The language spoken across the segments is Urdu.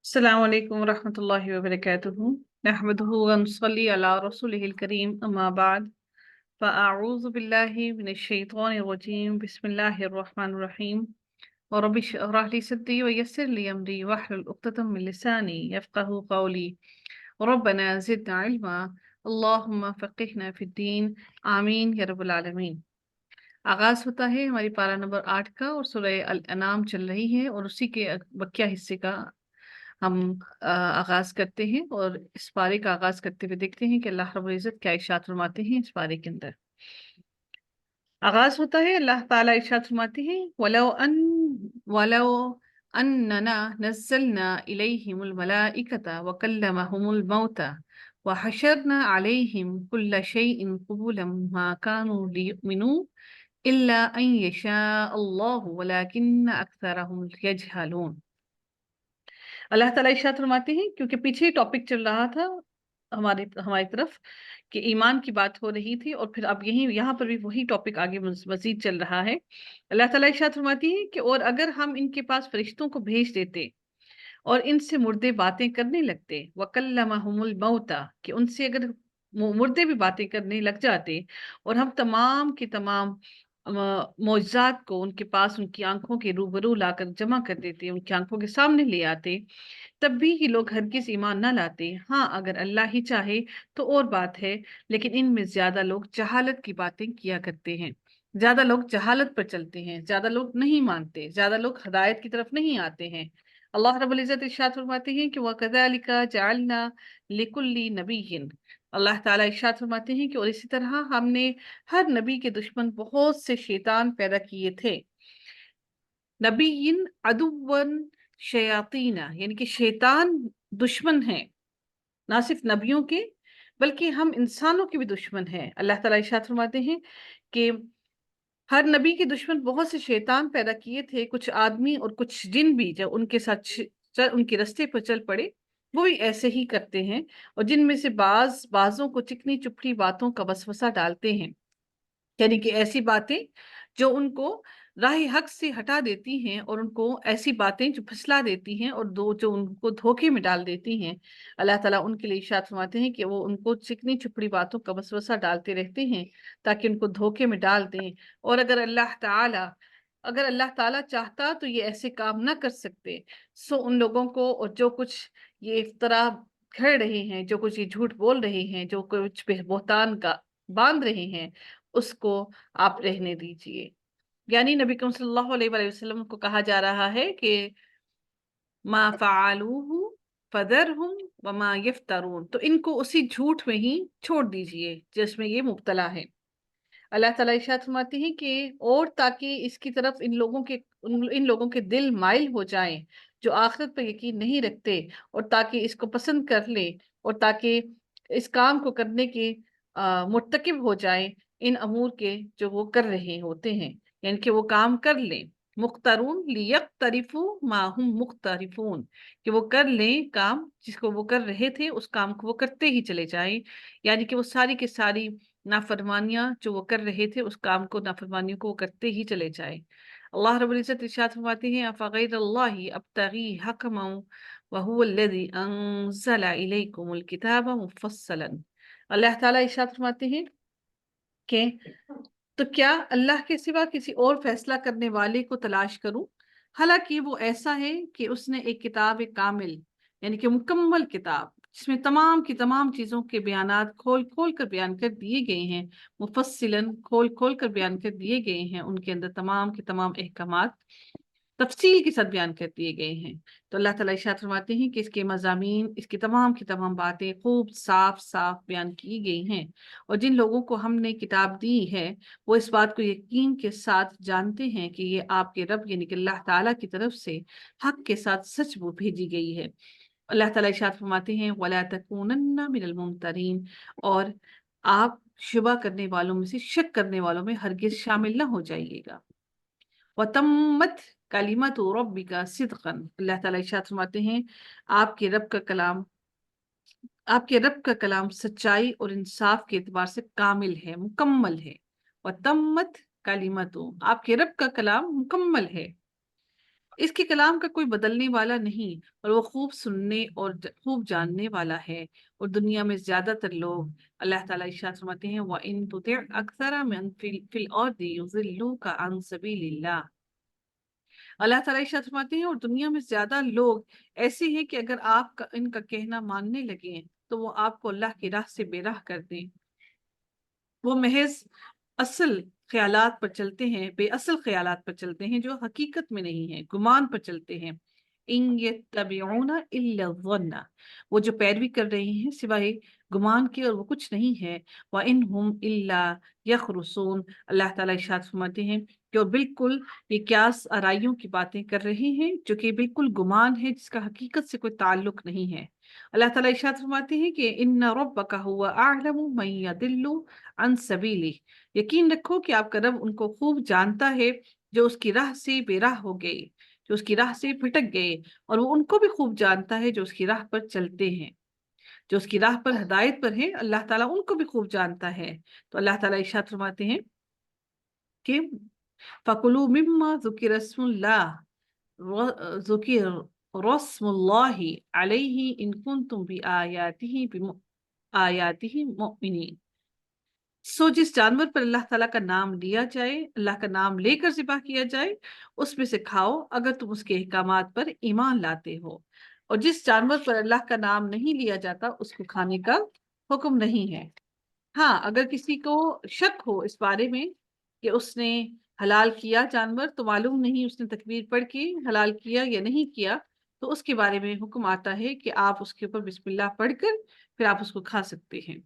السلام علیکم ورحمۃ اللہ وبرکاتہ نحمده ونصلی علی رسولہ الکریم اما بعد فاعوذ باللہ من الشیطان الرجیم بسم اللہ الرحمن الرحیم ورب اشرح لي صدری ویسر لي امری واحلل عقدۃ من لسانی یفقهوا قولی ربنا زدنا علما اللہم فقہنا فی الدین آمین یا رب العالمین۔ آغاز ہوتا ہے ہماری پارہ نمبر 8 کا اور سورہ الانعام چل رہی ہے اور اسی کے بقیہ حصے کا ہم آغاز کرتے ہیں اور اس پارے کا آغاز کرتے ہوئے دیکھتے ہیں کہ اللہ رب العزت کیا ارشاد فرماتے ہیں اس پارے کے اندر۔ آغاز ہوتا ہے اللہ تعالیٰ ارشاد فرماتے ہیں وَلَوْ أَنَّنَا نَزَّلْنَا إِلَيْهِمُ الْمَلَائِكَةَ وَكَلَّمَهُمُ الْمَوْتَى وَحَشَرْنَا عَلَيْهِمْ كُلَّ شَيْءٍ قُبُلًا مَا كَانُوا لِيُؤْمِنُوا إِلَّا أَن يَشَاءَ اللَّهُ وَلَكِنَّ أَكْثَرَهُمْ يَجْهَلُونَ۔ اللہ تعالیٰ ارشاد فرماتے ہیں کیونکہ پیچھے ٹاپک چل رہا تھا ہماری طرف کہ ایمان کی بات ہو رہی تھی اور پھر اب یہاں پر بھی وہی ٹاپک آگے مزید چل رہا ہے۔ اللہ تعالیٰ ارشاد فرماتی ہے کہ اور اگر ہم ان کے پاس فرشتوں کو بھیج دیتے اور ان سے مردے باتیں کرنے لگتے وَكَلَّمَهُمُ الْمَوْتَى کہ ان سے اگر مردے بھی باتیں کرنے لگ جاتے اور ہم تمام کے تمام معجزات کو ان کے پاس ان کی آنکھوں کے روبرو لا کر جمع کر دیتے، ان کی آنکھوں کے سامنے لے آتے، تب بھی یہ لوگ ہرگز ایمان نہ لاتے۔ ہاں اگر اللہ ہی چاہے تو اور بات ہے، لیکن ان میں زیادہ لوگ جہالت کی باتیں کیا کرتے ہیں، زیادہ لوگ جہالت پر چلتے ہیں، زیادہ لوگ نہیں مانتے، زیادہ لوگ ہدایت کی طرف نہیں آتے ہیں۔ اللہ رب العزت ارشاد فرماتے ہیں کہ وَكَذَلِكَ جَعَلْنَا لِكُلِّ نَبِيٍّ، اللہ تعالیٰ ارشاد فرماتے ہیں کہ اور اسی طرح ہم نے ہر نبی کے دشمن بہت سے شیطان پیدا کیے تھے۔ نبی عدوً شیاطین یعنی کہ شیطان دشمن ہیں، نہ صرف نبیوں کے بلکہ ہم انسانوں کے بھی دشمن ہیں۔ اللہ تعالیٰ ارشاد فرماتے ہیں کہ ہر نبی کے دشمن بہت سے شیطان پیدا کیے تھے، کچھ آدمی اور کچھ جن بھی جب ان کے ساتھ ان کے رستے پر چل پڑے وہ بھی ایسے ہی کرتے ہیں، اور جن میں سے بعضوں کو چکنی چپڑی باتوں کا وسوسہ ڈالتے ہیں، یعنی کہ ایسی باتیں جو ان کو راہ حق سے ہٹا دیتی ہیں اور ان کو ایسی باتیں جو پھسلا دیتی ہیں اور جو ان کو دھوکے میں ڈال دیتی ہیں۔ اللہ تعالیٰ ان کے لیے ارشاد فرماتے ہیں کہ وہ ان کو چکنی چھپڑی باتوں کا وسوسہ ڈالتے رہتے ہیں تاکہ ان کو دھوکے میں ڈال دیں، اور اگر اللہ تعالیٰ چاہتا تو یہ ایسے کام نہ کر سکتے۔ سو ان لوگوں کو اور جو کچھ یہ افطرا گھڑ رہے ہیں، جو کچھ یہ جھوٹ بول رہے ہیں، جو کچھ بہتان کا باندھ رہے ہیں، اس کو آپ رہنے دیجئے۔ یعنی نبی کریم صلی اللہ علیہ وآلہ وسلم کو کہا جا رہا ہے کہ ما فعلوہ فذرہم وما یفترون، تو ان کو اسی جھوٹ میں ہی چھوڑ دیجئے جس میں یہ مبتلا ہے۔ اللہ تعالیٰ ارشاد فرماتے ہیں کہ اور تاکہ اس کی طرف ان لوگوں کے دل مائل ہو جائیں جو آخرت پر یقین نہیں رکھتے، اور تاکہ اس کو پسند کر لیں اور تاکہ اس کام کو کرنے کے مرتکب ہو جائیں ان امور کے جو وہ کر رہے ہوتے ہیں، یعنی کہ وہ کام کر لیں۔ مختارون لیقترفوا ما ہم مخترفون کہ وہ کر لیں کام جس کو وہ کر رہے تھے، اس کام کو وہ کرتے ہی چلے جائیں، یعنی کہ وہ ساری کی ساری نافرمانیاں جو وہ کر رہے تھے اس کام کو نافرمانیوں کو وہ کرتے ہی چلے جائیں۔ اللہ رب العزت ارشاد فرماتے ہیں افغیر اللہ ابتغی حکما وهو الذی انزل الیکم الکتاب مفصلا۔ اللہ تعالیٰ ارشاد فرماتے ہیں کہ تو کیا اللہ کے سوا کسی اور فیصلہ کرنے والے کو تلاش کروں، حالانکہ وہ ایسا ہے کہ اس نے ایک کتاب کامل یعنی کہ مکمل کتاب جس میں تمام کی تمام چیزوں کے بیانات کھول کھول کر بیان کر دیے گئے ہیں، مفصلاً کھول کھول کر بیان کر دیے گئے ہیں، ان کے اندر تمام کے تمام احکامات تفصیل کے ساتھ بیان کر دیے گئے ہیں۔ تو اللہ تعالیٰ ارشاد فرماتے ہیں کہ اس کے مضامین، اس کی تمام باتیں خوب صاف بیان کی گئی ہیں، اور جن لوگوں کو ہم نے کتاب دی ہے وہ اس بات کو یقین کے ساتھ جانتے ہیں کہ یہ آپ کے رب یعنی کہ اللہ تعالیٰ کی طرف سے حق کے ساتھ سچ وہ بھیجی گئی ہے۔ اللہ تعالیٰ ارشاد فرماتے ہیں وَلَا تَكُونَنَّ مِنَ الْمُمْتَرِينَ، اور آپ شبہ کرنے والوں میں سے، شک کرنے والوں میں ہرگز شامل نہ ہو جائیے گا۔ وَتَمَّتْ کلمۃ ربک صدقا، اللہ تعالیٰ ارشاد فرماتے ہیں آپ کے رب کا کلام سچائی اور انصاف کے اعتبار سے کامل ہے، مکمل ہے۔ وَتَمَّتْ کلمۃ، آپ کے رب کا کلام مکمل ہے، اس کے کلام کا کوئی بدلنے والا نہیں، اور وہ خوب سننے اور خوب جاننے والا ہے۔ اور دنیا میں زیادہ تر لوگ، اللہ تعالیٰ ارشاد فرماتے ہیں وَإِن تُطِعْ أَكْثَرَ مَن فِي الْأَرْضِ يُضِلُّوكَ عَن سَبِيلِ اللَّهِ۔ اللہ تعالیٰ ارشاد فرماتے ہیں اور دنیا میں زیادہ لوگ ایسے ہیں کہ اگر آپ ان کا کہنا ماننے لگیں تو وہ آپ کو اللہ کی راہ سے بے راہ کر دیں۔ وہ محض اصل خیالات پر چلتے ہیں، بے اصل خیالات پر چلتے ہیں جو حقیقت میں نہیں ہیں، گمان پر چلتے ہیں۔ ان یتبعون الا الظن، وہ جو پیروی کر رہے ہیں سوائے گمان کے اور وہ کچھ نہیں ہے۔ وَإِنْ الا یخرصون، اللہ تعالیٰ ارشاد فرماتے ہیں کہ اور بالکل یہ قیاس آرائیوں کی باتیں کر رہے ہیں جو کہ بالکل گمان ہے، جس کا حقیقت سے کوئی تعلق نہیں ہے۔ اللہ تعالیٰ ارشاد فرماتے ہیں کہ ان ربک هو اعلم من یضل عن سبیلہ، یقین رکھو کہ آپ کا رب ان کو خوب جانتا ہے جو اس کی راہ سے بے راہ ہو گئے، جو اس کی راہ سے پھٹک گئے، اور وہ ان کو بھی خوب جانتا ہے جو اس کی راہ پر چلتے ہیں، جو اس کی راہ پر ہدایت پر ہیں، اللہ تعالیٰ ان کو بھی خوب جانتا ہے۔ تو اللہ تعالیٰ ارشاد فرماتے ہیں کہ فَكُلُوا مِمَّا ذُكِرَ اسْمُ اللَّهِ ذُكِرَ رَسْمُ اللَّهِ عَلَيْهِ إِن كُنتُم بِآيَاتِهِ مُؤْمِنِينَ۔ سو جس جانور پر اللہ تعالیٰ کا نام لیا جائے، اللہ کا نام لے کر ذبح کیا جائے، اس میں سے کھاؤ اگر تم اس کے احکامات پر ایمان لاتے ہو، اور جس جانور پر اللہ کا نام نہیں لیا جاتا اس کو کھانے کا حکم نہیں ہے۔ ہاں، اگر کسی کو شک ہو اس بارے میں کہ اس نے حلال کیا جانور، تو معلوم نہیں اس نے تکبیر پڑھ کے حلال کیا یا نہیں کیا، تو اس کے بارے میں حکم آتا ہے کہ آپ اس کے اوپر بسم اللہ پڑھ کر پھر آپ اس کو کھا سکتے ہیں۔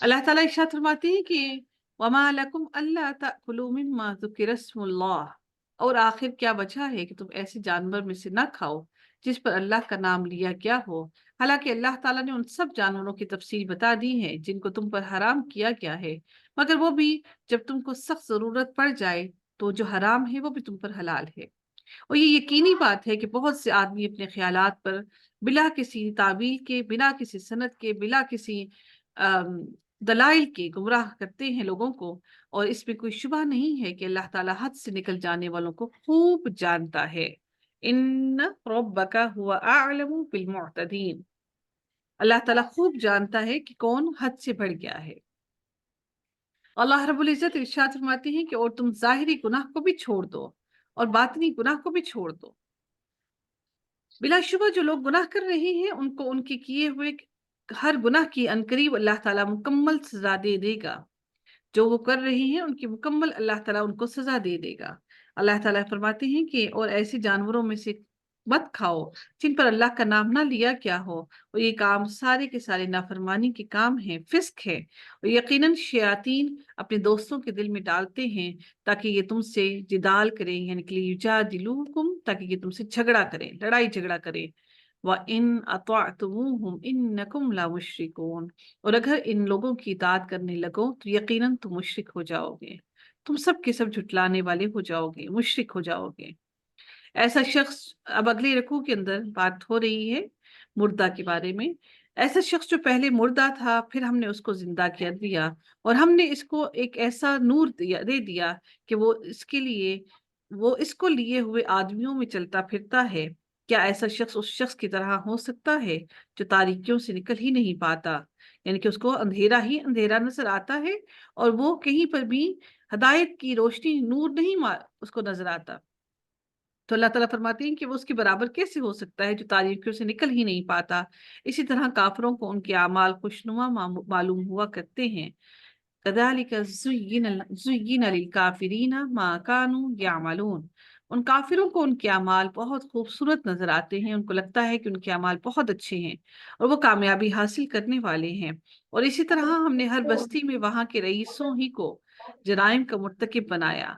اللہ تعالیٰ ارشاد فرماتے ہیں کہ وَمَا لَكُمْ أَلَّا تَأْكُلُوا مِمَّا ذُكِرَ اسْمُ اللَّهِ، اور آخر کیا وجہ ہے کہ تم ایسے جانور میں سے نہ کھاؤ جس پر اللہ کا نام لیا گیا ہو، حالانکہ اللہ تعالیٰ نے ان سب جانوروں کی تفصیل بتا دی ہے جن کو تم پر حرام کیا گیا ہے، مگر وہ بھی جب تم کو سخت ضرورت پڑ جائے تو جو حرام ہے وہ بھی تم پر حلال ہے۔ اور یہ یقینی بات ہے کہ بہت سے آدمی اپنے خیالات پر بلا کسی تعویل کے، بلا کسی سند کے، بلا کسی دلائل کے گمراہ کرتے ہیں لوگوں کو، اور اس میں کوئی شبہ نہیں ہے کہ اللہ تعالیٰ حد سے نکل جانے والوں کو خوب جانتا ہے۔ ان ربک هو اعلم بالمعتدین، اللہ تعالیٰ خوب جانتا ہے کہ کون حد سے بڑھ گیا ہے۔ اللہ رب العزت ارشاد فرماتے ہیں کہ اور تم ظاہری گناہ کو بھی چھوڑ دو اور باطنی گناہ کو بھی چھوڑ دو۔ بلا شبہ جو لوگ گناہ کر رہے ہیں ان کو ان کے کیے ہوئے ہر گناہ کی عنقریب اللہ تعالیٰ مکمل سزا دے دے گا۔ جو وہ کر رہے ہیں ان کی مکمل اللہ تعالیٰ ان کو سزا دے دے گا۔ اللہ تعالیٰ فرماتے ہیں کہ اور ایسے جانوروں میں سے مت کھاؤ جن پر اللہ کا نام نہ لیا کیا ہو، اور یہ کام سارے کے سارے نافرمانی کے کام ہیں، فسق ہے، اور یقیناً شیاطین اپنے دوستوں کے دل میں ڈالتے ہیں تاکہ یہ تم سے جدال کریں، یعنی کہ یجادلوکم، تاکہ یہ تم سے جھگڑا کریں، لڑائی جھگڑا کریں۔ وَإِنْ أَطَعْتُمُوهُمْ إِنَّكُمْ لَمُشْرِكُونَ، اور اگر ان لوگوں کی اطاعت کرنے لگو تو یقیناً تم مشرک ہو جاؤ گے، تم سب کے سب جھٹلانے والے ہو جاؤ گے، مشرک ہو جاؤ گے۔ ایسا شخص، اب اگلے رکوع کے اندر بات ہو رہی ہے مردہ کے بارے میں، ایسا شخص جو پہلے مردہ تھا پھر ہم نے اس کو زندہ کر دیا، اور ہم نے اس کو ایک ایسا نور دے دیا کہ وہ اس کو لیے ہوئے آدمیوں میں چلتا پھرتا ہے۔ کیا ایسا شخص اس شخص کی طرح ہو سکتا ہے جو تاریکیوں سے نکل ہی نہیں پاتا، یعنی کہ اس کو اندھیرا ہی اندھیرا نظر آتا ہے اور وہ کہیں پر بھی ہدایت کی روشنی، نور نہیں اس کو نظر آتا۔ تو اللہ تعالیٰ فرماتے ہیں کہ وہ اس کے برابر کیسے ہو سکتا ہے جو تاریکیوں سے نکل ہی نہیں پاتا۔ اسی طرح کافروں کو ان کے اعمال خوشنما معلوم ہوا کرتے ہیں۔ كَذَلِكَ زُيِّنَ لِلْكَافِرِينَ مَا كَانُوا يَعْمَلُونَ، ان کافروں کو ان کے اعمال بہت خوبصورت نظر آتے ہیں، ان کو لگتا ہے کہ ان کے اعمال بہت اچھے ہیں اور وہ کامیابی حاصل کرنے والے ہیں۔ اور اسی طرح ہم نے ہر بستی میں وہاں کے رئیسوں ہی کو جرائم کا مرتکب بنایا۔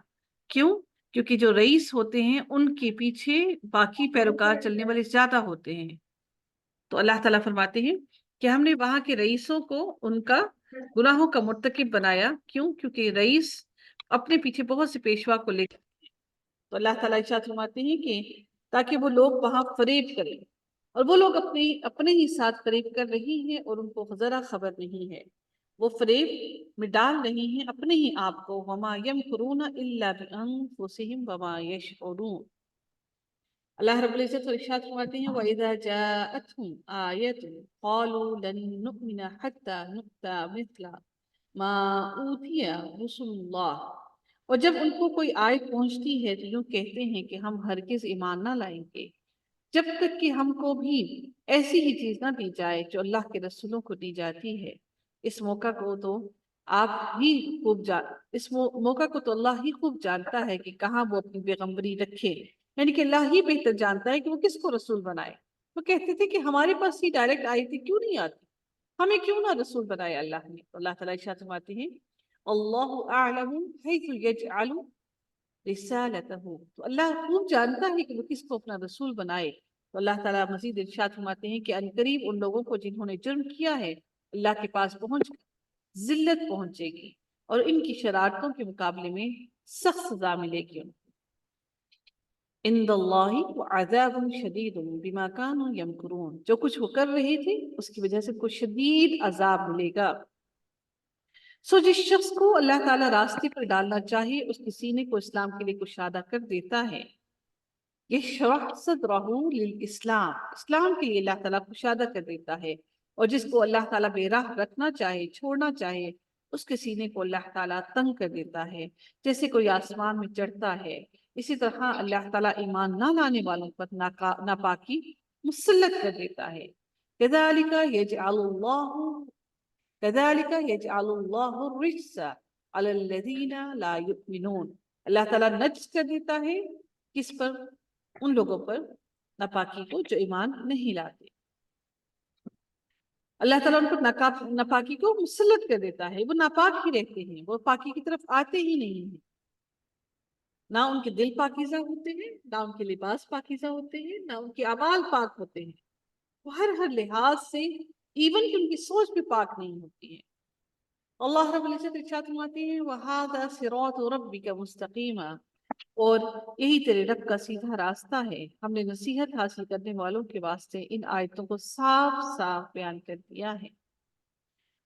کیوں؟ کیونکہ جو رئیس ہوتے ہیں ان کے پیچھے باقی پیروکار چلنے والے زیادہ ہوتے ہیں۔ تو اللہ تعالیٰ فرماتے ہیں کہ ہم نے وہاں کے رئیسوں کو ان کا گناہوں کا مرتکب بنایا۔ کیوں؟ کیونکہ رئیس اپنے پیچھے بہت سے پیشوا کو لے، تو اللہ تعالیٰ ارشاد فرماتے ہیں کہ تاکہ وہ لوگ وہاں فریب کریں، اور وہ لوگ اپنے ہی ساتھ فریب کر رہی ہیں اور ان کو ذرا خبر نہیں ہے، وہ فریب میں ڈال رہی ہیں اپنے ہی آپ کو۔ وما یمکرون الا بانفسہم وما یشعرون، اللہ رب العزت ارشاد فرماتے ہیں وَإِذَا جَاءَتْهُمْ آيَةٌ قَالُوا لَن نُؤْمِنَ حَتَّى نُؤْتَى مِثْلَ مَا أُوتِيَ رُسُلُ اللَّهِ، اور جب ان کو کوئی آیت پہنچتی ہے تو یوں کہتے ہیں کہ ہم ہرگز ایمان نہ لائیں گے جب تک کہ ہم کو بھی ایسی ہی چیز نہ دی جائے جو اللہ کے رسولوں کو دی جاتی ہے۔ اس موقع کو تو آپ ہی اس موقع کو تو اللہ ہی خوب جانتا ہے کہ کہاں وہ اپنی پیغمبری رکھے، یعنی کہ اللہ ہی بہتر جانتا ہے کہ وہ کس کو رسول بنائے۔ وہ کہتے تھے کہ ہمارے پاس ہی ڈائریکٹ آئی تھی کیوں نہیں آتی، ہمیں کیوں نہ رسول بنائے اللہ نے۔ تو اللہ تعالیٰ ارشاد فرماتے ہیں اللہ اعلم حیث یجعل رسالتہ، تو اللہ خوب جانتا ہے کہ وہ کس کو اپنا رسول بنائے۔ تو اللہ تعالیٰ مزید ارشاد فرماتے ہیں کہ عنقریب ان لوگوں کو جنہوں نے جرم کیا ہے اللہ کے پاس پہنچ کر ذلت پہنچے گی اور ان کی شرارتوں کے مقابلے میں سخت سزا ملے گی۔ عند اللہ عذاب شدید بما كانوا یمکرون، جو کچھ وہ کر رہے تھے اس کی وجہ سے کوئی شدید عذاب ملے گا۔ جس شخص کو اللہ تعالیٰ راستے پر ڈالنا چاہے اس کے سینے کو اسلام کے لیے کشادہ کر دیتا ہے۔ یشرح صدرہ للاسلام، اسلام کے لیے اللہ تعالیٰ کشادہ کر دیتا ہے، اور جس کو اللہ تعالیٰ بے راہ رکھنا چاہے چھوڑنا چاہے اس کے سینے کو اللہ تعالیٰ تنگ کر دیتا ہے جیسے کوئی آسمان میں چڑھتا ہے۔ اسی طرح اللہ تعالیٰ ایمان نہ لانے والوں پر ناپاکی مسلط کر دیتا ہے۔ كذلك يجعل الله الرجس على الذين لا يؤمنون، اللہ تعالیٰ نجس کر دیتا ہے کس پر؟ ان لوگوں پر ناپاکی کو جو ایمان نہیں لاتے۔ اللہ تعالیٰ ان پر ناپاکی کو مسلط کر دیتا ہے، وہ ناپاک ہی رہتے ہیں، وہ پاکی کی طرف آتے ہی نہیں ہیں۔ نہ ان کے دل پاکیزہ ہوتے ہیں، نہ ان کے لباس پاکیزہ ہوتے ہیں، نہ ان کے اعمال پاک ہوتے ہیں، وہ ہر لحاظ سے ایون کہ ان کی سوچ بھی پاک نہیں ہوتی ہے۔ اللہ رب العزت ارشاد فرماتے ہیں وَهَذَا صِرَاطُ رَبِّكَ مُسْتَقِيمًا، اور یہی تیرے رب کا سیدھا راستہ ہے۔ ہم نے نصیحت حاصل کرنے والوں کے واسطے ان آیتوں کو صاف صاف بیان کر دیا ہے۔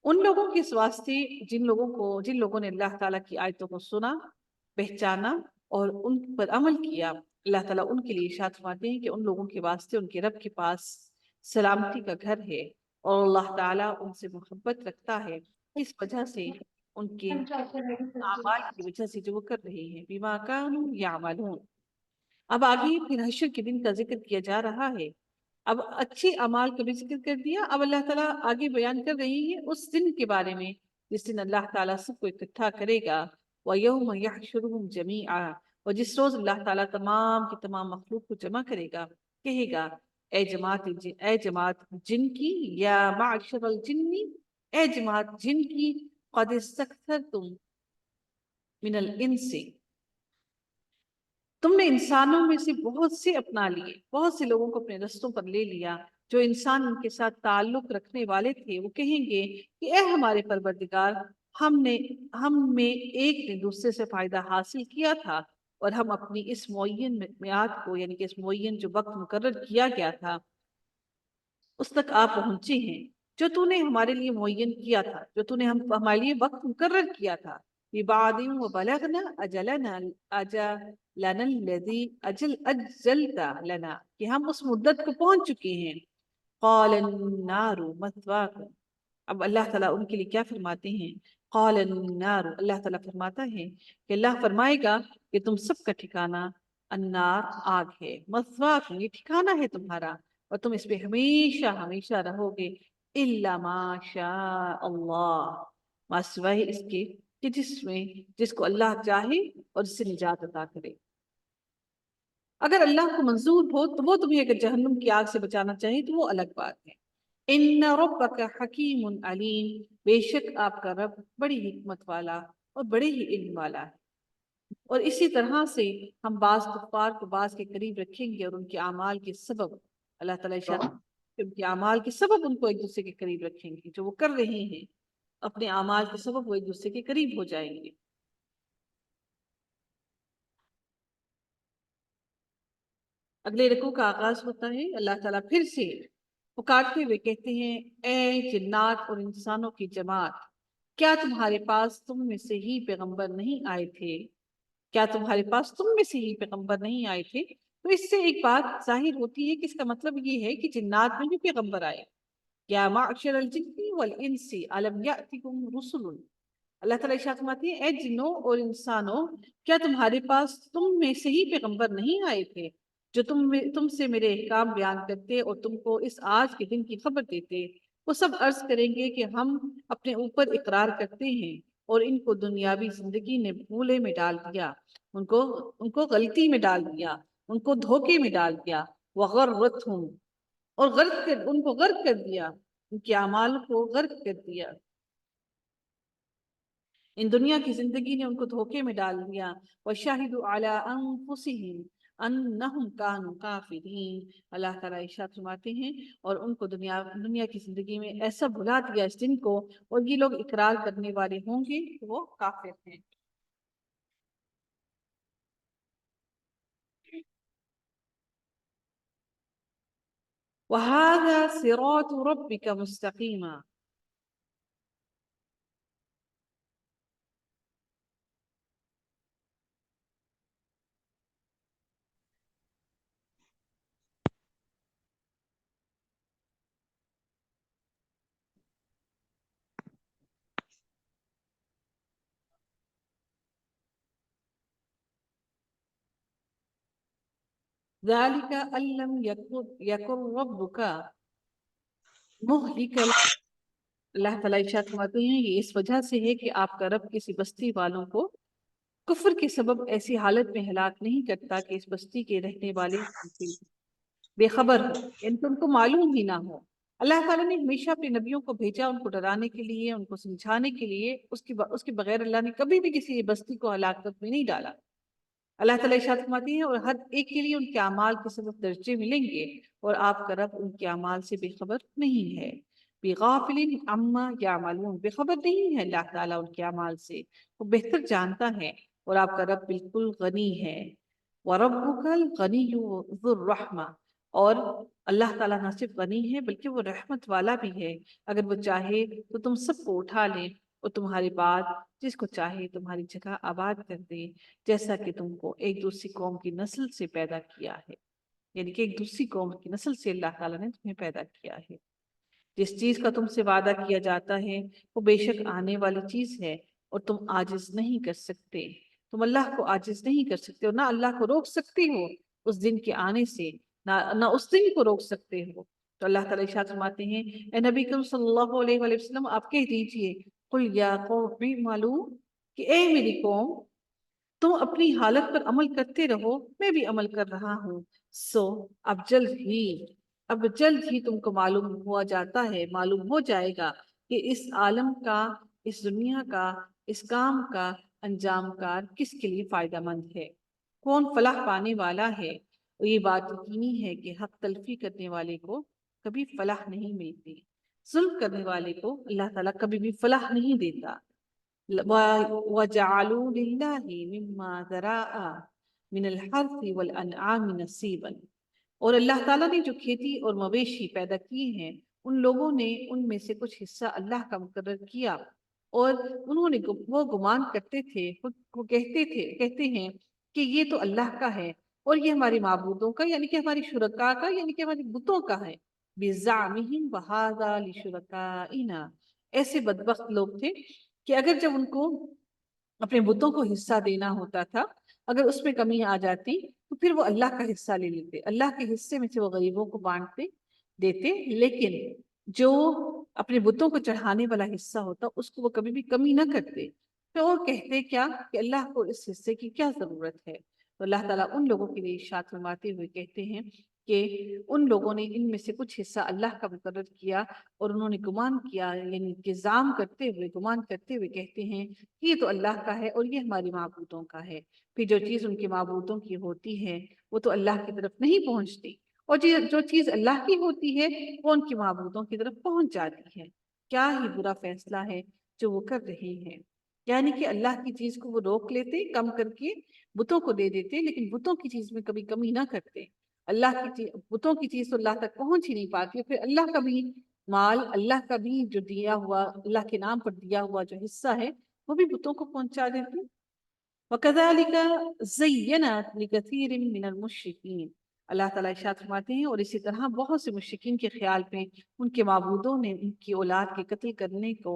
ان لوگوں کے واسطے جن لوگوں نے اللہ تعالیٰ کی آیتوں کو سنا، پہچانا اور ان پر عمل کیا، اللہ تعالیٰ ان کے لیے ارشاد فرماتے ہیں کہ ان لوگوں کے واسطے ان کے رب کے پاس سلامتی کا گھر ہے، اور اللہ تعالیٰ ان سے محبت رکھتا ہے اس وجہ سے ان کے اعمال کی وجہ سے جو وہ کر رہے ہیں، بما کانوا یعملون۔ اب آگے پھر حشر کے دن کا ذکر کیا جا رہا ہے۔ اب اچھے اعمال کا بھی ذکر کر دیا، اب اللہ تعالیٰ آگے بیان کر رہی ہے اس دن کے بارے میں جس دن اللہ تعالیٰ سب کو اکٹھا کرے گا۔ وَيَوْمَ يَحْشُرُهُمْ جَمِيعًا، اور جس روز اللہ تعالیٰ تمام کی تمام مخلوق کو جمع کرے گا، کہے گا اے جماعت جن کی، یا معشر الجن، اے جماعت جن کی، قد استکثرتم من الانس، تم نے انسانوں میں سے بہت سے اپنا لیے، بہت سے لوگوں کو اپنے رستوں پر لے لیا۔ جو انسان ان کے ساتھ تعلق رکھنے والے تھے وہ کہیں گے کہ اے ہمارے پروردگار، ہم میں ایک نے دوسرے سے فائدہ حاصل کیا تھا، اور ہم اپنی اس معین میعاد کو، یعنی کہ اس معین جو وقت مقرر کیا گیا تھا اس تک آپ پہنچے ہیں، جو تو نے ہمارے لیے معین کیا تھا، جو تو نے ہمارے لیے وقت مقرر کیا تھا۔ بِبَعْدٍ وَبَلَغْنَا أَجَلَنَا الَّذِي أَجَّلْتَ لَنَا، کہ ہم اس مدت کو پہنچ چکے ہیں۔ قَالَ النَّارُ مَثْوَاكُمْ، اب اللہ تعالیٰ ان کے لیے کیا فرماتے ہیں؟ قَالَ النَّارُ، اللہ تعالیٰ فرماتا ہے کہ اللہ فرمائے گا کہ تم سب کا ٹھکانہ النار، آگ ہے، مثواکم، یہ ٹھکانہ ہے تمہارا، اور تم اس پہ ہمیشہ ہمیشہ رہو گے، الا ما شاء اللہ، ما سوائے اس کے کہ جس کو اللہ چاہے اور اس سے نجات عطا کرے۔ اگر اللہ کو منظور ہو تو وہ تمہیں اگر جہنم کی آگ سے بچانا چاہے تو وہ الگ بات ہے۔ ان ربک حکیم علیم، بے شک آپ کا رب بڑی حکمت والا اور بڑے ہی علم والا ہے۔ اور اسی طرح سے ہم بعض کفار کو بعض کے قریب رکھیں گے، اور ان کے اعمال کے سبب اللہ تعالیٰ ان کے اعمال کے سبب ان کو ایک دوسرے کے قریب رکھیں گے، جو وہ کر رہے ہیں اپنے اعمال کے سبب وہ ایک دوسرے کے قریب ہو جائیں گے۔ اگلے رکوع کا آغاز ہوتا ہے، اللہ تعالیٰ پھر سے پکارتے ہوئے کہتے ہیں اے جنات اور انسانوں کی جماعت، کیا تمہارے پاس تم میں سے ہی پیغمبر نہیں آئے تھے؟ کیا تمہارے پاس تم میں سے ہی پیغمبر نہیں آئے تھے تو اس سے ایک بات ظاہر ہوتی ہے کہ اس کا مطلب یہ ہے کہ جنات میں بھی پیغمبر آئے. یا معشر الجن والانس الم یاتکم رسل. اللہ تعالیٰ ارشاد فرماتی ہے اے جنوں اور انسانوں کیا تمہارے پاس تم میں سے ہی پیغمبر نہیں آئے تھے جو تم سے میرے احکام بیان کرتے اور تم کو اس آج کے دن کی خبر دیتے. وہ سب عرض کریں گے کہ ہم اپنے اوپر اقرار کرتے ہیں اور ان کو دنیاوی زندگی نے بھولے میں ڈال دیا, ان کو غلطی میں ڈال دیا, ان کو دھوکے میں ڈال دیا. وغرتہم, اور ان کو غرق کر دیا, ان کے اعمال کو غرق کر دیا. ان دنیا کی زندگی نے ان کو دھوکے میں ڈال دیا. وَشَهِدُوا عَلَىٰ أَنفُسِهِمْ أَنَّهُمْ كَانُوا كَافِرِينَ. اللہ تعالیٰ ارشاد فرماتے ہیں اور ان کو دنیا کی زندگی میں ایسا بھلا دیا اس دن کو, اور یہ لوگ اقرار کرنے والے ہوں گے کہ وہ کافر ہیں. وَهَذَا صِرَاطُ رَبِّكَ مُسْتَقِيمًا. ذَلِكَ أَن لَّمْ يَكُن رَّبُّكَ مُهْلِكَ. اللہ تعالیٰ ارشاد فرماتے ہیں یہ اس وجہ سے ہے کہ آپ کا رب کسی بستی والوں کو کفر کے سبب ایسی حالت میں ہلاک نہیں کرتا کہ اس بستی کے رہنے والے بے خبر ہو, یعنی ان کو معلوم ہی نہ ہو. اللہ تعالیٰ نے ہمیشہ اپنے نبیوں کو بھیجا ان کو ڈرانے کے لیے, ان کو سمجھانے کے لیے. اس کے بغیر اللہ نے کبھی بھی کسی بستی کو ہلاکت میں نہیں ڈالا. اللہ تعالیٰ ارشاد فرماتی ہے اور ہر ایک کے لیے ان کے اعمال کے سبب درجے ملیں گے, اور آپ کا رب ان کے اعمال سے بے خبر نہیں ہے. بغافل عما یعملون, بے خبر نہیں ہے اللہ تعالیٰ ان کے اعمال سے, وہ بہتر جانتا ہے. اور آپ کا رب بالکل غنی ہے. وَرَبُّكَ الْغَنِيُّ ذُو الرَّحْمَةِ, اور اللہ تعالیٰ نہ صرف غنی ہے بلکہ وہ رحمت والا بھی ہے. اگر وہ چاہے تو تم سب کو اٹھا لے اور تمہارے بعد جس کو چاہے تمہاری جگہ آباد کر دے, جیسا کہ تم کو ایک دوسری قوم کی نسل سے پیدا کیا ہے. یعنی کہ ایک دوسری قوم کی نسل سے اللہ تعالیٰ نے تمہیں پیدا کیا ہے. جس چیز کا تم سے وعدہ کیا جاتا ہے وہ بے شک آنے والی چیز ہے, اور تم عاجز نہیں کر سکتے. تم اللہ کو عاجز نہیں کر سکتے, اور نہ اللہ کو روک سکتے ہو اس دن کے آنے سے, نہ اس دن کو روک سکتے ہو. تو اللہ تعالیٰ ارشاد فرماتے ہیں اے نبی کریم صلی اللہ علیہ وآلہ وسلم آپ کہہ دیجئے قل یا قوم معلوم, کہ اے میری قوم تم اپنی حالت پر عمل کرتے رہو, میں بھی عمل کر رہا ہوں. اب جلد ہی تم کو معلوم ہو جائے گا کہ اس عالم کا, اس دنیا کا, اس کام کا انجام کار کس کے لیے فائدہ مند ہے, کون فلاح پانے والا ہے. اور یہ بات یقینی ہے کہ حق تلفی کرنے والے کو کبھی فلاح نہیں ملتی, ظلم کرنے والے کو اللہ تعالیٰ کبھی بھی فلاح نہیں دیتا. وَجَعَلُوا لِلَّهِ مِمَّا ذَرَاءَ مِنَ الْحَرْثِ وَالْأَنْعَامِ نَصِيبًا, اور اللہ تعالیٰ نے جو کھیتی اور مویشی پیدا کیے ہیں ان لوگوں نے ان میں سے کچھ حصہ اللہ کا مقرر کیا, اور انہوں نے وہ گمان کرتے تھے, وہ کہتے ہیں کہ یہ تو اللہ کا ہے اور یہ ہمارے معبودوں کا, یعنی کہ ہماری شرکاء کا, یعنی کہ ہماری بتوں کا ہے. بِزَعْمِهِمْ وَهَذَا لِشُرَكَائِنَا, ایسے بدبخت لوگ تھے کہ اگر جب ان کو اپنے بتوں کو حصہ دینا ہوتا تھا, اگر اس میں کمی آ جاتی تو پھر وہ اللہ کا حصہ لے لیتے, اللہ کے حصے میں سے وہ غریبوں کو بانٹتے دیتے, لیکن جو اپنے بتوں کو چڑھانے والا حصہ ہوتا اس کو وہ کبھی بھی کمی نہ کرتے. تو وہ کہتے کیا کہ اللہ کو اس حصے کی کیا ضرورت ہے. تو اللہ تعالیٰ ان لوگوں کے لیے ارشاد فرماتے ہوئے کہتے ہیں کہ ان لوگوں نے ان میں سے کچھ حصہ اللہ کا مقرر کیا, اور انہوں نے گمان کیا, یعنی گمان کرتے ہوئے کہتے ہیں کہ یہ تو اللہ کا ہے اور یہ ہماری معبودوں کا ہے. پھر جو چیز ان کے معبودوں کی ہوتی ہے وہ تو اللہ کی طرف نہیں پہنچتی, اور جو چیز اللہ کی ہوتی ہے وہ ان کی معبودوں کی طرف پہنچ جاتی ہے. کیا ہی برا فیصلہ ہے جو وہ کر رہے ہیں. یعنی کہ اللہ کی چیز کو وہ روک لیتے, کم کر کے بتوں کو دے دیتے, لیکن بتوں کی چیز میں کبھی کمی نہ کرتے. اللہ کی بتوں کی چیز تو اللہ تک پہنچ ہی نہیں پاتی, پھر اللہ کا بھی مال, اللہ کا بھی جو دیا ہوا, اللہ کے نام پر دیا ہوا جو حصہ ہے وہ بھی بتوں کو پہنچا دیتے. وَكَذَلِكَ زَيَّنَ لِكَثِيرٍ مِّنَ الْمُشْرِكِينَ، اللہ تعالیٰ ارشاد فرماتے ہیں اور اسی طرح بہت سے مشرکین کے خیال پہ ان کے معبودوں نے ان کی اولاد کے قتل کرنے کو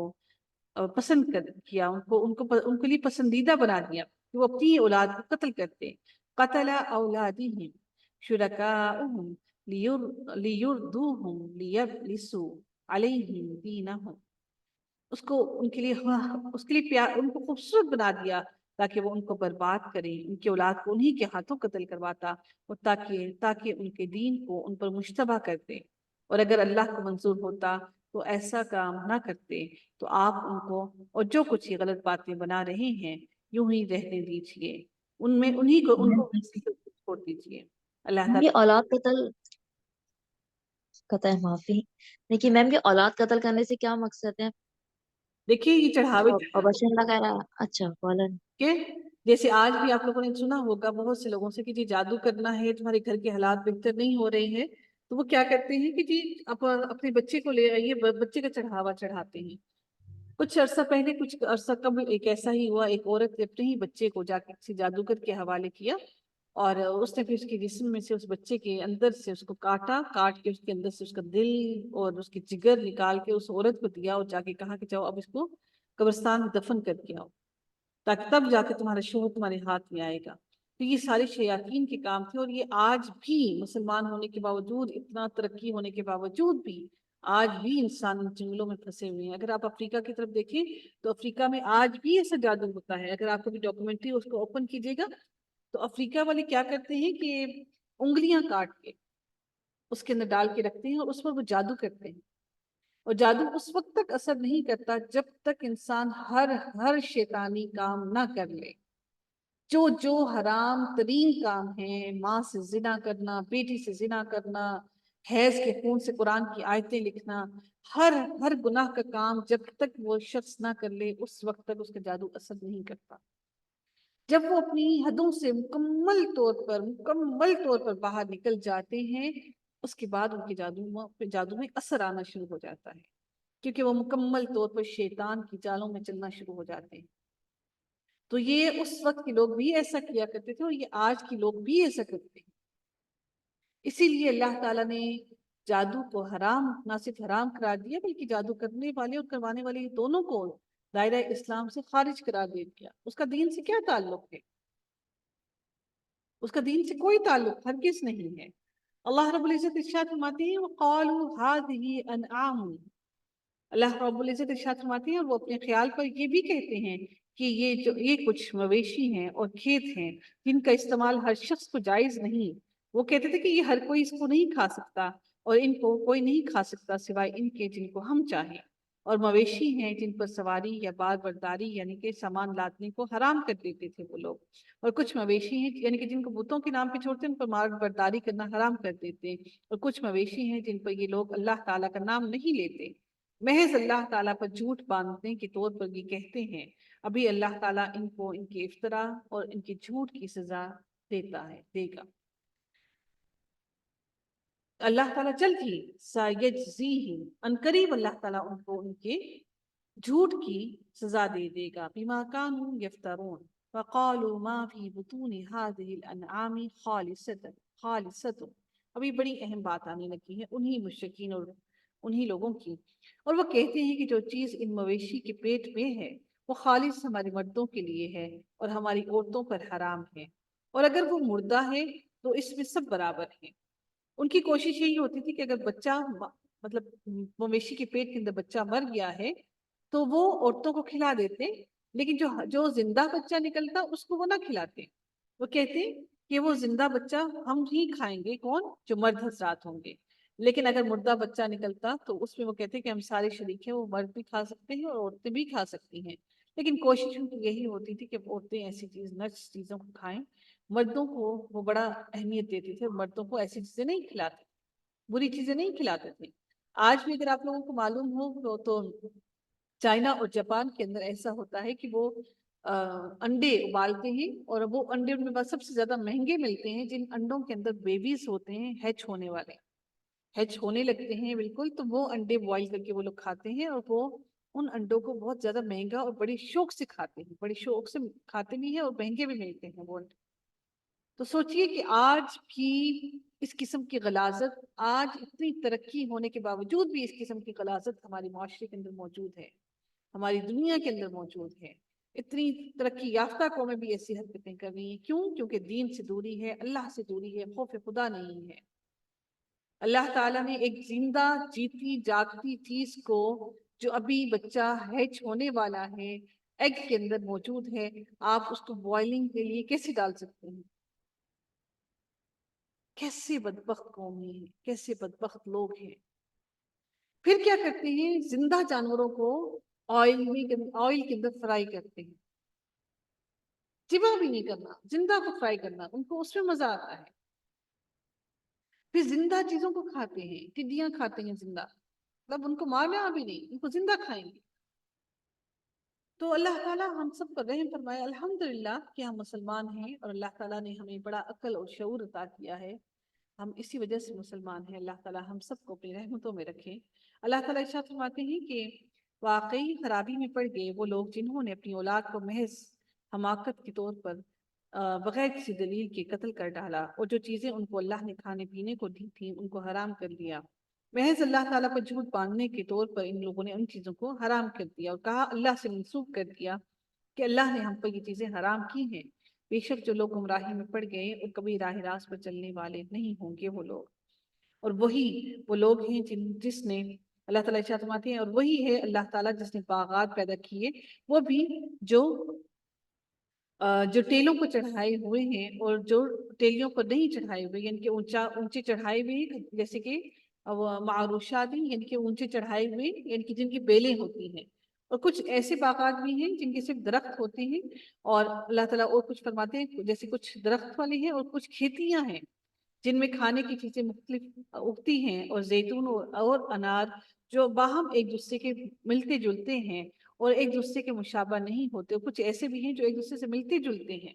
پسند کیا، ان کے لیے پسندیدہ بنا دیا کہ وہ اپنی اولاد کو قتل کرتے. قتل اولادہم شرکاؤہم لیردوہم لیبلسوا علیہم دینہم، اس کو ان کے لیے پیار، ان کو خوبصورت بنا دیا تاکہ وہ ان کو برباد کریں، ان کی اولاد کو انہی کے ہاتھوں قتل کرواتا، اور تاکہ ان کے دین کو ان پر مشتبہ کرتے. اور اگر اللہ کو منظور ہوتا تو ایسا کام نہ کرتے. تو آپ ان کو اور جو کچھ یہ غلط باتیں بنا رہے ہیں یوں ہی رہنے دیجیے، ان کو چھوڑ دیجیے. اللہ یہ تعالیٰ اولاد قطع معافی دیکھیے میم، یہ اولاد قتل کرنے سے کیا مقصد ہے؟ دیکھیے یہ چڑھاوے ابشر وغیرہ. اچھا فولاً کہ جیسے آج بھی آپ لوگوں نے سنا ہوگا بہت سے لوگوں سے کہ جی جادو کرنا ہے، تمہارے گھر کے حالات بہتر نہیں ہو رہے ہیں، تو وہ کیا کرتے ہیں کہ جی اپنے بچے کو لے آئیے، بچے کا چڑھاوا چڑھاتے ہیں. کچھ عرصہ پہلے، کچھ عرصہ قبل ایک ایسا ہی ہوا، ایک عورت نے اپنے ہی بچے کو جا کے کسی جادوگر کے حوالے کیا، اور اس نے پھر اس کے جسم میں سے اس بچے کے اندر سے اس کو کاٹ کے اس کے اندر سے اس کا دل اور اس کی جگر نکال کے اس عورت کو دیا، اور جا کے کہا کہ جاؤ اب اس کو قبرستان میں دفن کر کے آؤ، تاکہ تب جا کے تمہارا شوہر تمہارے ہاتھ میں آئے گا. تو یہ سارے شیاطین کے کام تھے، اور یہ آج بھی مسلمان ہونے کے باوجود، اتنا ترقی ہونے کے باوجود بھی آج بھی انسان جنگلوں میں پھنسے ہوئے ہیں. اگر آپ افریقہ کی طرف دیکھیں تو افریقہ میں آج بھی ایسا جادو ہوتا ہے. اگر آپ کو بھی ڈاکومنٹری اس کو اوپن کیجیے گا تو افریقہ والے کیا کرتے ہیں کہ انگلیاں کاٹ کے اس کے اندر ڈال کے رکھتے ہیں، اور اس پر وہ جادو کرتے ہیں. اور جادو اس وقت تک اثر نہیں کرتا جب تک انسان ہر شیطانی کام نہ کر لے. جو حرام ترین کام ہے، ماں سے زنا کرنا، بیٹی سے زنا کرنا، حیض کے خون سے قرآن کی آیتیں لکھنا، ہر گناہ کا کام جب تک وہ شخص نہ کر لے اس وقت تک اس کا جادو اثر نہیں کرتا. جب وہ اپنی حدوں سے مکمل طور پر باہر نکل جاتے ہیں، اس کے بعد ان کے جادو میں اثر آنا شروع ہو جاتا ہے، کیونکہ وہ مکمل طور پر شیطان کی چالوں میں چلنا شروع ہو جاتے ہیں. تو یہ اس وقت کے لوگ بھی ایسا کیا کرتے تھے، اور یہ آج کے لوگ بھی ایسا کرتے ہیں. اسی لیے اللہ تعالیٰ نے جادو کو نہ صرف حرام قرار دیا، بلکہ جادو کرنے والے اور کروانے والے دونوں کو دائرہ اسلام سے خارج قرار دے دیا. اس کا دین سے کیا تعلق ہے؟ اس کا دین سے کوئی تعلق ہرگز نہیں ہے. اللہ رب العزت ارشاد فرماتے ہیں وَقَالُوا هَذِهِ أَنْعَامٌ، اللہ رب العزت ارشاد فرماتے ہیں اور وہ اپنے خیال پر یہ بھی کہتے ہیں کہ یہ کچھ مویشی ہیں اور کھیت ہیں جن کا استعمال ہر شخص کو جائز نہیں. وہ کہتے تھے کہ یہ ہر کوئی اس کو نہیں کھا سکتا، اور ان کو کوئی نہیں کھا سکتا سوائے ان کے جن کو ہم چاہیں. اور مویشی ہیں جن پر سواری یا بار برداری یعنی کہ سامان لادنے کو حرام کر دیتے تھے وہ لوگ. اور کچھ مویشی ہیں یعنی کہ جن کو بتوں کے نام پہ چھوڑتے ہیں ان پر بار برداری کرنا حرام کر دیتے. اور کچھ مویشی ہیں جن پر یہ لوگ اللہ تعالیٰ کا نام نہیں لیتے، محض اللہ تعالیٰ پر جھوٹ باندھنے کے طور پر یہ کہتے ہیں. ابھی اللہ تعالیٰ ان کو ان کے افطرا اور ان کے جھوٹ کی سزا دے گا. اللہ تعالیٰ جلد ہی سَيَجْزِيهِمْ، ان قریب اللہ تعالیٰ ان کو ان کے جھوٹ کی سزا دے گا. بِمَا كَانُوا يَفْتَرُونَ وَقَالُوا مَا فِي بُطُونِ هَذِهِ الْأَنْعَامِ خَالِصَةٌ. ابھی بڑی اہم بات آنے لگی ہے انہی مشرکین اور انہی لوگوں کی. اور وہ کہتے ہیں کہ جو چیز ان مویشی کے پیٹ میں ہے وہ خالص ہمارے مردوں کے لیے ہے اور ہماری عورتوں پر حرام ہے، اور اگر وہ مردہ ہے تو اس میں سب برابر ہیں. ان کی کوشش یہی ہوتی تھی کہ اگر بچہ مطلب مویشی کے پیٹ کے اندر بچہ مر گیا ہے تو وہ عورتوں کو کھلا دیتے، لیکن جو زندہ بچہ نکلتا اس کو وہ نہ کھلاتے. وہ کہتے کہ وہ زندہ بچہ ہم ہی کھائیں گے، کون؟ جو مرد حضرات ہوں گے. لیکن اگر مردہ بچہ نکلتا تو اس میں وہ کہتے ہیں کہ ہم سارے شریک ہیں، وہ مرد بھی کھا سکتے ہیں اور عورتیں بھی کھا سکتی ہیں. لیکن کوشش ان کی یہی ہوتی تھی کہ عورتیں ایسی نجس چیزوں کو کھائیں. مردوں کو وہ بڑا اہمیت دیتے تھے، مردوں کو ایسی چیزیں نہیں کھلاتے، بری چیزیں نہیں کھلاتے تھے. آج بھی اگر آپ لوگوں کو معلوم ہو تو چائنا اور جاپان کے اندر ایسا ہوتا ہے کہ وہ انڈے ابالتے ہیں، اور وہ انڈے ان کے پاس سب سے زیادہ مہنگے ملتے ہیں جن انڈوں کے اندر بیبیز ہوتے ہیں، ہیچ ہونے والے، ہیچ ہونے لگتے ہیں بالکل. تو وہ انڈے بوائل کر کے وہ لوگ کھاتے ہیں، اور وہ ان انڈوں کو بہت زیادہ مہنگا اور بڑی شوق سے کھاتے ہیں، بڑی شوق سے کھاتے بھی ہیں اور مہنگے بھی ملتے ہیں وہ انڈے۔ تو سوچئے کہ آج بھی اس قسم کی غلاظت، آج اتنی ترقی ہونے کے باوجود بھی اس قسم کی غلاظت ہماری معاشرے کے اندر موجود ہے، ہماری دنیا کے اندر موجود ہے۔ اتنی ترقی یافتہ قومیں بھی ایسی حرکتیں کر رہی ہیں، کیوں؟ کیونکہ دین سے دوری ہے، اللہ سے دوری ہے، خوف خدا نہیں ہے۔ اللہ تعالیٰ نے ایک زندہ جیتی جاگتی چیز کو، جو ابھی بچہ ہیچ ہونے والا ہے، ایگ کے اندر موجود ہے، آپ اس کو بوائلنگ کے لیے کیسے ڈال سکتے ہیں؟ کیسے بدبخت قومی ہیں، کیسے بدبخت لوگ ہیں۔ پھر کیا کرتے ہیں؟ زندہ جانوروں کو آئل کے اندر فرائی کرتے ہیں، ذبح بھی نہیں کرنا، زندہ کو فرائی کرنا، ان کو اس میں مزہ آتا ہے۔ پھر زندہ چیزوں کو کھاتے ہیں، ٹڈیاں کھاتے ہیں زندہ، مطلب ان کو مارنا بھی نہیں، ان کو زندہ کھائیں گے۔ تو اللہ تعالیٰ ہم سب پر رحم فرمائے، الحمدللہ کہ ہم مسلمان ہیں، اور اللہ تعالیٰ نے ہمیں بڑا عقل اور شعور عطا کیا ہے، ہم اسی وجہ سے مسلمان ہیں۔ اللہ تعالیٰ ہم سب کو اپنی رحمتوں میں رکھیں۔ اللہ تعالیٰ ارشاد فرماتے ہیں کہ واقعی خرابی میں پڑ گئے وہ لوگ جنہوں نے اپنی اولاد کو محض حماقت کے طور پر بغیر کسی دلیل کے قتل کر ڈالا، اور جو چیزیں ان کو اللہ نے کھانے پینے کو دی تھیں ان کو حرام کر دیا۔ محض اللہ تعالیٰ پر جھوٹ باندھنے کے طور پر ان لوگوں نے ان چیزوں کو حرام کر دیا، اور کہا اللہ سے منسوخ کر دیا کہ اللہ نے ہم پر یہ چیزیں حرام کی ہیں۔ بے شک جو لوگ گمراہی میں پڑ گئے اور کبھی راہ راست پر چلنے والے نہیں ہوں گے وہ لوگ، اور وہی وہ لوگ ہیں جس نے اللہ تعالیٰ ارشاد فرماتے ہیں، اور وہی ہے اللہ تعالیٰ جس نے باغات پیدا کیے، وہ بھی جو ٹیلوں کو چڑھائے ہوئے ہیں اور جو ٹیلیوں کو نہیں چڑھائے ہوئے، یعنی کہ اونچے چڑھائے ہوئے ہیں، جیسے کہ معروشات ہیں، یعنی کہ اونچے چڑھائے ہوئے، یعنی کہ جن کی بیلیں ہوتی ہیں، اور کچھ ایسے باغات بھی ہیں جن کے صرف درخت ہوتے ہیں، اور اللہ تعالیٰ اور کچھ فرماتے ہیں جیسے کچھ درخت والے ہیں اور کچھ کھیتیاں ہیں جن میں کھانے کی چیزیں مختلف اگتی ہیں، اور زیتون اور انار جو باہم ایک دوسرے کے ملتے جلتے ہیں اور ایک دوسرے کے مشابہ نہیں ہوتے، اور کچھ ایسے بھی ہیں جو ایک دوسرے سے ملتے جلتے ہیں،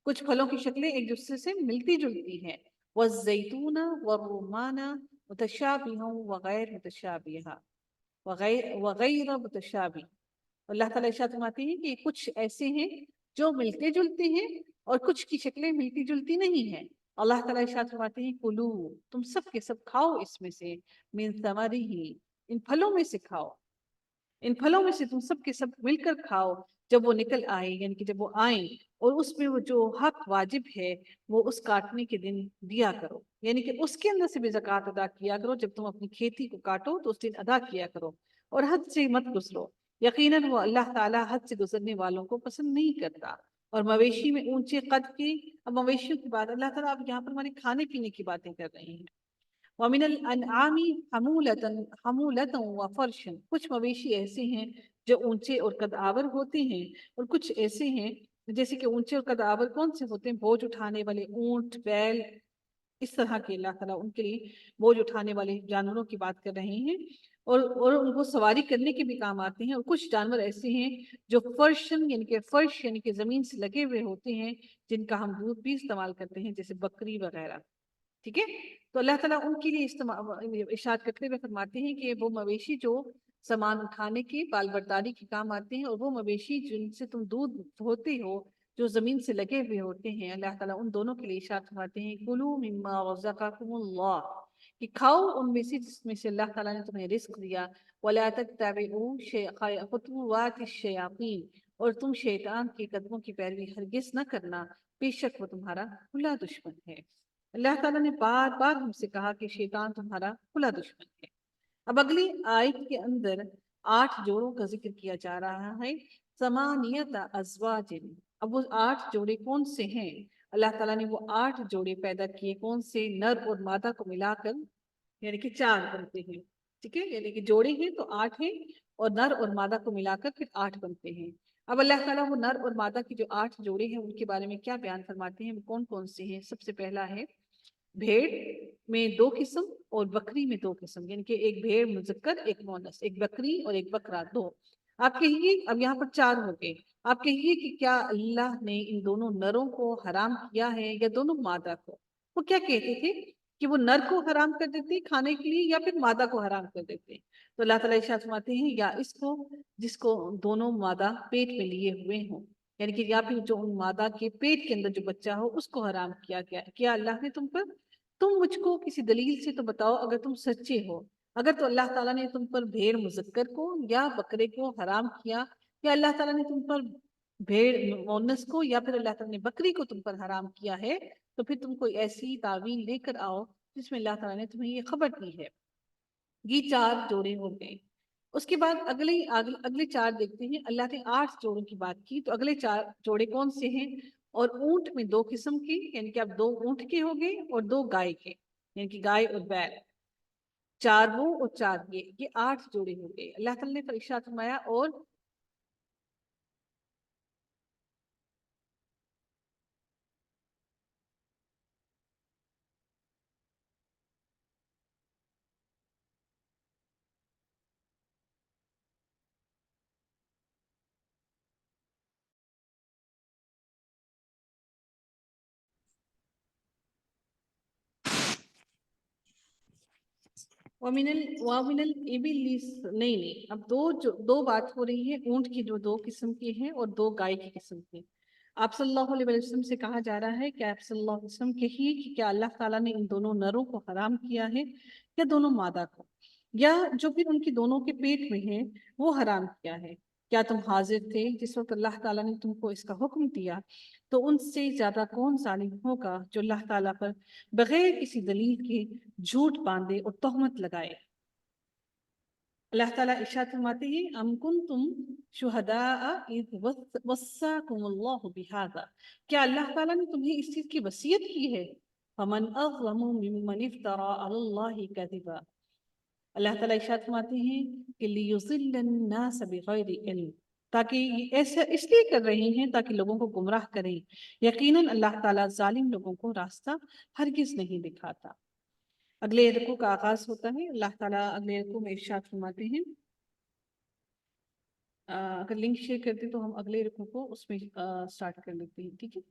کچھ پھلوں کی شکلیں ایک دوسرے سے ملتی جلتی ہیں۔ والزیتون والرمان متشابہ وغیر متشابہ وغیر متشابہ۔ اللہ تعالیٰ ارشاد فرماتے ہیں کہ کچھ ایسے ہیں جو ملتے جلتے ہیں اور کچھ کی شکلیں ملتی جلتی نہیں ہیں۔ اللہ تعالیٰ ارشاد فرماتے ہیں کلو، تم سب کے سب کھاؤ اس میں سے، من ثمرہ، ان پھلوں میں سے کھاؤ، ان پھلوں میں سے تم سب کے سب مل کر کھاؤ جب وہ نکل آئے، یعنی کہ جب وہ آئیں، اور اس میں وہ جو حق واجب ہے وہ اس کاٹنے کے دن دیا کرو، یعنی کہ اس کے اندر سے بھی زکوٰۃ ادا کیا کرو، جب تم اپنی کھیتی کو کاٹو تو اس دن ادا کیا کرو، اور حد سے مت گزرو، یقیناً وہ اللہ تعالیٰ حد سے گزرنے والوں کو پسند نہیں کرتا۔ اور مویشی میں اونچے قد کی، اب مویشیوں کی بات اللہ تعالیٰ اب یہاں پر ہمارے کھانے پینے کی باتیں کر رہے ہیں۔ وَمِنَ الْأَنْعَامِ حَمُولَةً وَفَرْشًا، کچھ مویشی ایسے ہیں جو اونچے اور قد آور ہوتے ہیں، اور کچھ ایسے ہیں جیسے کہ اونچے اور قد آور کون سے ہوتے ہیں؟ بوجھ اٹھانے والے اونٹ، بیل، اس طرح کے اللہ تعالیٰ ان کے لیے بوجھ اٹھانے والے جانوروں کی بات کر رہے ہیں، اور ان کو سواری کرنے کے بھی کام آتے ہیں، اور کچھ جانور ایسے ہیں جو فرشن یعنی کہ فرش یعنی کہ زمین سے لگے ہوئے ہوتے ہیں، جن کا ہم دودھ بھی استعمال کرتے ہیں، جیسے بکری وغیرہ، ٹھیک ہے؟ تو اللہ تعالیٰ ان کے لیے ارشاد کرتے ہوئے فرماتے ہیں کہ وہ مویشی جو سامان اٹھانے کے، بال برداری کے کام آتے ہیں، اور وہ مویشی جن سے تم دودھ دھوتے ہو جو زمین سے لگے ہوئے ہوتے ہیں، اللہ تعالیٰ ان دونوں کے لیے ارشاد فرماتے ہیں کلوا مما رزقکم اللہ، کہ کھاؤ ان میں سے جس میں سے اللہ تعالیٰ نے تمہیں رزق دیا، ولا تتبعوا خطوات الشیاطین، اور تم شیطان کے قدموں کی پیروی ہرگز نہ کرنا، بے شک وہ تمہارا کھلا دشمن ہے۔ اللہ تعالیٰ نے بار بار ہم سے کہا کہ شیطان تمہارا کھلا دشمن ہے۔ اب اگلی آیت کے اندر 8 جوڑوں کا ذکر کیا جا رہا ہے، ثمانیت ازواج، اب وہ 8 جوڑے کون سے ہیں؟ اللہ تعالیٰ نے وہ 8 جوڑے پیدا کیے، کون سے؟ نر اور مادہ کو ملا کر، یعنی کہ 4 بنتے ہیں، ٹھیک ہے؟ یعنی کہ جوڑے ہیں تو 8 ہیں، اور نر اور مادہ کو ملا کر پھر 8 بنتے ہیں۔ اب اللہ تعالیٰ وہ نر اور مادہ کی جو 8 جوڑے ہیں ان کے بارے میں کیا بیان فرماتے ہیں، وہ کون کون سے ہیں؟ سب سے پہلا ہے بھیڑ میں 2 قسم اور بکری میں 2 قسم، یعنی کہ ایک بھیڑ مذکر، ایک مؤنث، ایک بکری اور ایک بکرا، 2۔ آپ کہیے اب یہاں پر 4 ہو گئے، آپ کہیے کہ کیا اللہ نے ان دونوں نروں کو حرام کیا ہے یا دونوں مادہ کو؟ وہ کیا کہتے تھے کہ وہ نر کو حرام کر دیتے ہیں کھانے کے لیے یا پھر مادہ کو حرام کر دیتے ہیں. تو اللہ تعالیٰ ارشاد فرماتے ہیں یا اس کو جس کو دونوں مادہ پیٹ میں لیے ہوئے ہوں، یعنی کہ یا پھر جو ان مادہ کے پیٹ کے اندر جو بچہ ہو اس کو حرام کیا اللہ نے تم پر. تم مجھ کو کسی دلیل سے تو بتاؤ اگر تم سچے ہو. اگر تو اللہ تعالیٰ نے تم پر بھیڑ مذکر کو یا بکرے کو حرام کیا، یا اللہ تعالیٰ نے تم پر بھیڑ مونس کو یا پھر اللہ تعالیٰ نے بکری کو تم پر حرام کیا ہے، تو پھر تم کوئی ایسی تعویل لے کر آؤ جس میں اللہ تعالیٰ نے تمہیں یہ خبر دی ہے. یہ 4 جوڑے ہو گئے. اس کے بعد اگلے 4 دیکھتے ہیں. اللہ نے 8 جوڑوں کی بات کی، تو اگلے 4 جوڑے کون سے ہیں؟ اور اونٹ میں 2 قسم کے، یعنی کہ اب 2 اونٹ کے ہو گئے اور 2 گائے کے، یعنی کہ گائے اور بیل. 4 وہ اور 4 یہ 8 جوڑے ہو گئے. اللہ تعالیٰ نے ارشاد فرمایا اور وَمِنَ الْإِبِلِ نہیں اب دو بات ہو رہی ہے اونٹ کی جو 2 قسم کے ہیں اور 2 گائے کی قسم کے. آپ صلی اللہ علیہ وسلم سے کہا جا رہا ہے کہ آپ صلی اللہ علیہ وسلم کہیے کہ کیا اللہ تعالیٰ نے ان دونوں نروں کو حرام کیا ہے یا دونوں مادہ کو، یا جو پھر ان کی دونوں کے پیٹ میں ہیں وہ حرام کیا ہے. کیا تم حاضر تھے جس وقت اللہ تعالیٰ نے تم کو اس کا حکم دیا؟ تو ان سے زیادہ کون ظالم ہوگا جو اللہ تعالیٰ پر بغیر کسی دلیل کے جھوٹ باندھے اور تہمت لگائے. اللہ تعالیٰ ارشاد فرماتے ہیں ام کنتم شہداء اذ وصاکم اللہ بہذا، کیا اللہ تعالیٰ نے تمہیں اس چیز کی وصیت کی ہے؟ فمن اظلم ممن افترى علی اللہ کذبا. اللہ تعالیٰ ارشاد فرماتے ہیں کہ لیضل الناس بغیر علم، تاکہ یہ ایسا اس لیے کر رہے ہیں تاکہ لوگوں کو گمراہ کریں. یقیناً اللہ تعالیٰ ظالم لوگوں کو راستہ ہرگز نہیں دکھاتا. اگلے رکوع کا آغاز ہوتا ہے. اللہ تعالیٰ اگلے رکوع میں ارشاد فرماتے ہیں، اگر لنک شیئر کرتے تو ہم اگلے رکوع کو اس میں سٹارٹ کر لیتے ہیں. ٹھیک ہے.